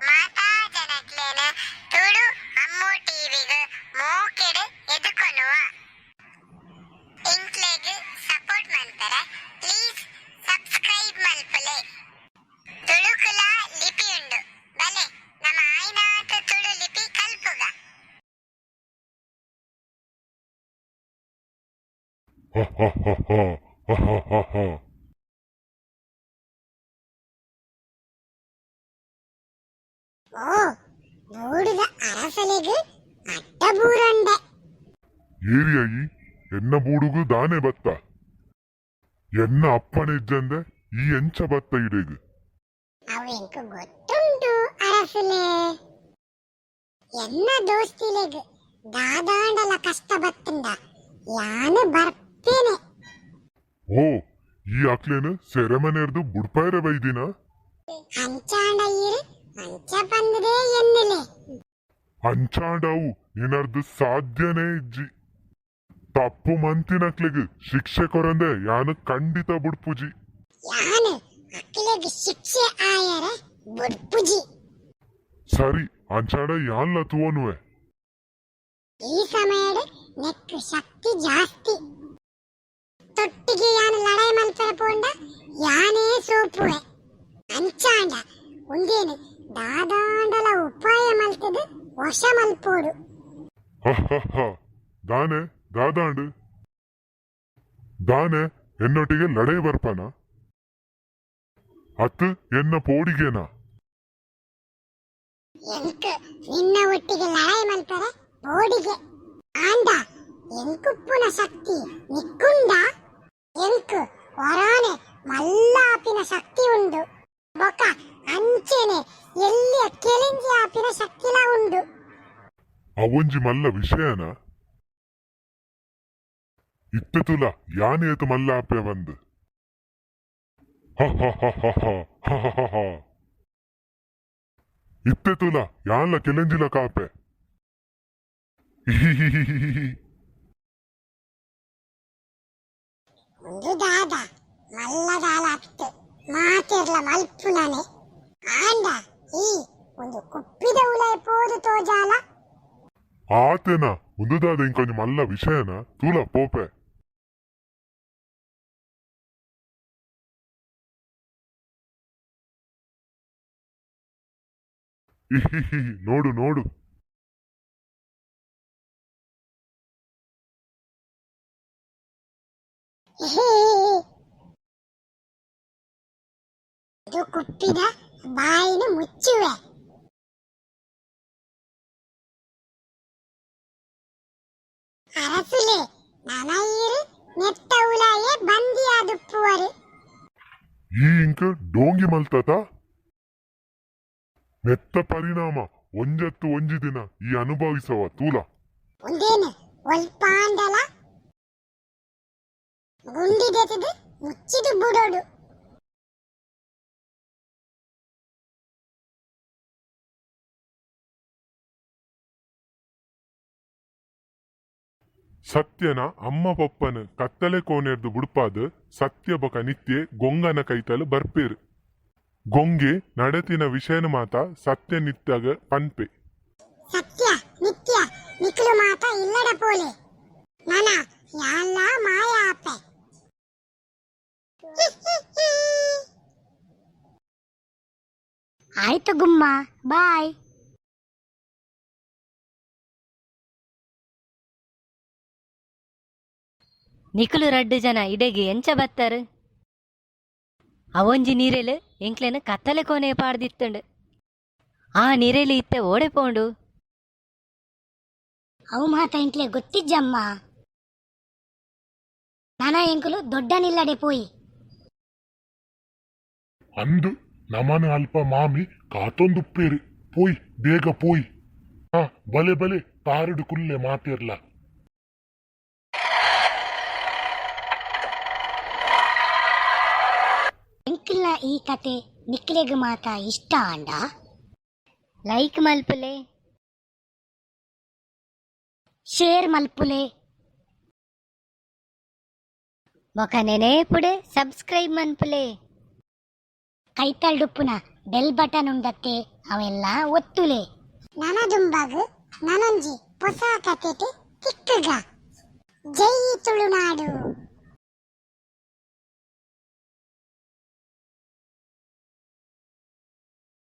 ಮಾತಾ ಜನಕ್ಲೇನ ತುಳು ಅಮ್ಮು ಟಿವಿಗೆ ಮೋಕೆಡು ಎದುಕೊನುವ ಇಂಕ್ಲೆಗ್ support ಮಲ್ಪರ please subscribe ಮಲ್ಪಲೆ ತುಳುಕುಲ ಲಿಪಿ ಉಂಡು ಬಲೆ ನಮ್ಮ ಆಯ್ನಾತ ತುಳು ಲಿಪಿ ಕಲ್ಪುಗ ಓ ಬೂಡಿದ ಅರಸಲೆಗ್ ಅಡ್ಡ ಬೂರಂಡೆ ಏರಿಯಾಯಿ ಎನ್ನ ಬೂಡುಗು ದಾನೆ ಬತ್ತ ಎನ್ನ ಅಪ್ಪನ ಇಜ್ಜಂದೆ ಈ ಎಂಚ ಬತ್ತ ಇಡೆಗು ಅವು ಎಂಕು ಗೊತ್ತುಂಟು ಅರಸಲೆ ಎನ್ನ ದೋಸ್ತಿಲೆಗ್ ದಾದಾಂಡಲ ಕಷ್ಟ ಬತ್ತುಂಡ ಯಾನೆ ಬರ್ಪೇನೆ ಓ ಈ ಆಕ್ಲೇನು ಸೆರೆಮನೆರ್ದು ಬುಡ್ಪಾಯ್ರೆ ಬೈದಿನ ಅಂಚಾಂಡ ಇರು ಅಂಚ ಬಂದದೇ ಎನ್ನಲೆ ಅಂಚಾಂಡವು ನಿನರ್ದು ಸಾಧ್ಯನೇ ಇಜ್ಜಿ ತಪ್ಪು ಮಂತಿನಕ್ಲೆಗ್ ಶಿಕ್ಷೆ ಕೊರಂದೆ ಯಾನು ಖಂಡಿತ ಬುಡ್ಪುಜಿ ಯಾನು ಅಕ್ಲೆಗ್ ಶಿಕ್ಷೆ ಆಯರೆ ಬುಡ್ಪುಜಿ ಸರಿ ಅಂಚಾಂಡ ಯಾನ್ಲ ತೂವನುವೆ ಈ ಸಮಯಡ್ ನೆಕ್ ಶಕ್ತಿ ಜಾಸ್ತಿ ತೊಟ್ಟಿಗೆ ಯಾನು ಲಡಾಯಿ ಮಲ್ಪರ ಪೋಂಡ ಯಾನೇ ಸೋಪುವೆ ಅಂಚಾಂಡ ಉಂದೇನು ದಾದಾಂಡಲ ಉಪಾಯ ಮಲ್ತದು ವಶ ಮಲ್ಪೋಡು ದಾನೆ ದಾದಾಂಡು ದಾನೆ ಎನ್ನೊಟ್ಟಿಗೆ ಲಡೈ ಬರ್ಪನ ಅತ್ತು ಎನ್ನ ಪೋಡಿಗೆನಾ ಎಂಕ್ ನಿನ್ನ ಒಟ್ಟಿಗೆ ಲಡಾಯಿ ಮಲ್ಪರ ಪೋಡಿಗೆ ಆಂಡ ಎಂಕುಪ್ಪುನ ಶಕ್ತಿ ನಿಕ್ಕುಂಡ ಎಂಕ್ ಹೊರಾನೆ ಮಲ್ಲಾಪಿನ ಶಕ್ತಿ ಉಂಡು ಬೊಕ ಅಂಚೆನೆ ಎಲ್ಲಿಯ ಕೆಲಿಂಜಿ ಆಪಿನ ಶಕ್ತಿಲ ಉಂಡು ಅವೊಂಜಿ ಮಲ್ಲ ವಿಷಯನ ಇತ್ತತುಲ ಯಾನೇತು ಮಲ್ಲ ಆಪೆ ಬಂದು ಇತ್ತೆತುಲ ಯಾನ್ಲ ಕೆಲೆಂಜಿಲ ಕಾಪೆ ಒಂದು ದಾದ ಮಲ್ಲದಾಲ ಅತ್ತು ಮಾತಿರ್ಲ ಮಲ್ಪುನನೆ ಆಂಡ ಈ ಒಂದು ಕುಪ್ಪಿದ ಉಲೈ ಪೋದು ತೋಜಾಲ ಆತೆನ ಮುಂದುದಾದ ಇಂಕೊಂಜಿ ಮಲ್ಲ ವಿಷಯನ ತೂಲ ಪೋಪೆ ನೋಡು ನೋಡು ಇದು ಕುಪ್ಪಿದ ಬಾಯಿನ ಮುಚ್ಚುವೆ ಅರಸುಲೆ ನನಯಿರು ನೆಟ್ಟ ಉಲಾಯೆ ಬಂದಿಯಾದುಪ್ಪುವರು ಈ ಇಂಕ ಡೋಂಗಿ ಮಲ್ತತ ಮೆತ್ತ ಪರಿಣಾಮ ಒಂಜತ್ತು ಒಂಜಿ ದಿನ ಈ ಅನುಭವಿಸವ ತೂಲ ಒಂದೇನು ಒಲ್ಪಾಂಡಲ ಗುಂಡಿದೆತದು ಮುಚ್ಚಿದು ಬುಡೋಡು ಸತ್ಯನ ಅಮ್ಮ ಪಪ್ಪನ ಕತ್ತಲೆ ಕೋನೆರ್ದು ಬುಡ್ಪಾದ ಸತ್ಯ ಬೊಕ ನಿತ್ಯೆ ಗೊಂಗನ ಕೈತಲು ಬರ್ಪೇರು ಗೊಂಗೆ ನಡತಿನ ವಿಷಯನ ಮಾತ ಸತ್ಯ ನಿತ್ಯಗ ಪನ್ಪೆ ಸತ್ಯ ನಿತ್ಯ ನಿಕ್ಲು ಮಾತ ಇಲ್ಲಡ ಪೋಲೆ ನನ ಯಾಲ್ಲ ಮಾಯ ಆಪೆ ಆಯ್ತು ಗುಮ್ಮ ಬಾಯ್ ನಿಕುಲು ರಡ್ಡು ಜನ ಇಡೆಗೆ ಎಂಚ ಬತ್ತಾರು ಅವೊಂಜಿ ನೀರೆಲು ಎಂಕ್ಲೆನ ಕತ್ತಲೆ ಕೋನೆ ಪಾಡ್ದಿತ್ತಂಡು ಆ ನೀರೆಲು ಇತ್ತೆ ಓಡೆ ಪೋಂಡು ಅವು ಮಾತ ಇಂಕ್ಲೆ ಗೊತ್ತಿಜ್ಜಮ್ಮ ನಾನ ಎಂಕುಲು ದೊಡ್ಡನಿಲ್ಲಡೆ ಪೋಯಿ ಅಂದು ನಮನ ಅಲ್ಪ ಮಾಮಿ ಕಾತೊಂದುಪ್ಪೇರು ಪೋಯ್ ಬೇಗ ಪೋಯ್ ಬಲೆ ಬಲೆ ತಾರಡು ಕುಲ್ಲೆ ಮಾತಿರ್ಲ ಎಂಕಲ್ನ ಈ ಕತೆ ನಿಕ್ಲೆಗ್ ಮಾತ ಇಷ್ಟ ಅಂಡ ಲೈಕ್ ಮಲ್ಪುಲೆ ಶೇರ್ ಮಲ್ಪುಲೆ ಬೊಕ ನೆನೇಪುಡೆ ಸಬ್ಸ್ಕ್ರೈಬ್ ಮನ್ಪುಲೆ ಕೈತಲ್ಡುಪ್ಪುನ ಬೆಲ್ ಬಟನ್ ಉಂಡತ್ತೆ ಅವೆಲ್ಲ ಒತ್ತುಲೆ. ನನದುಂಬಾಗು ನನೊಂಜಿ ಹೊಸ ಕತೆಟ್ ತಿಕ್ಕುಗ. ಜೈ ತುಳುನಾಡು.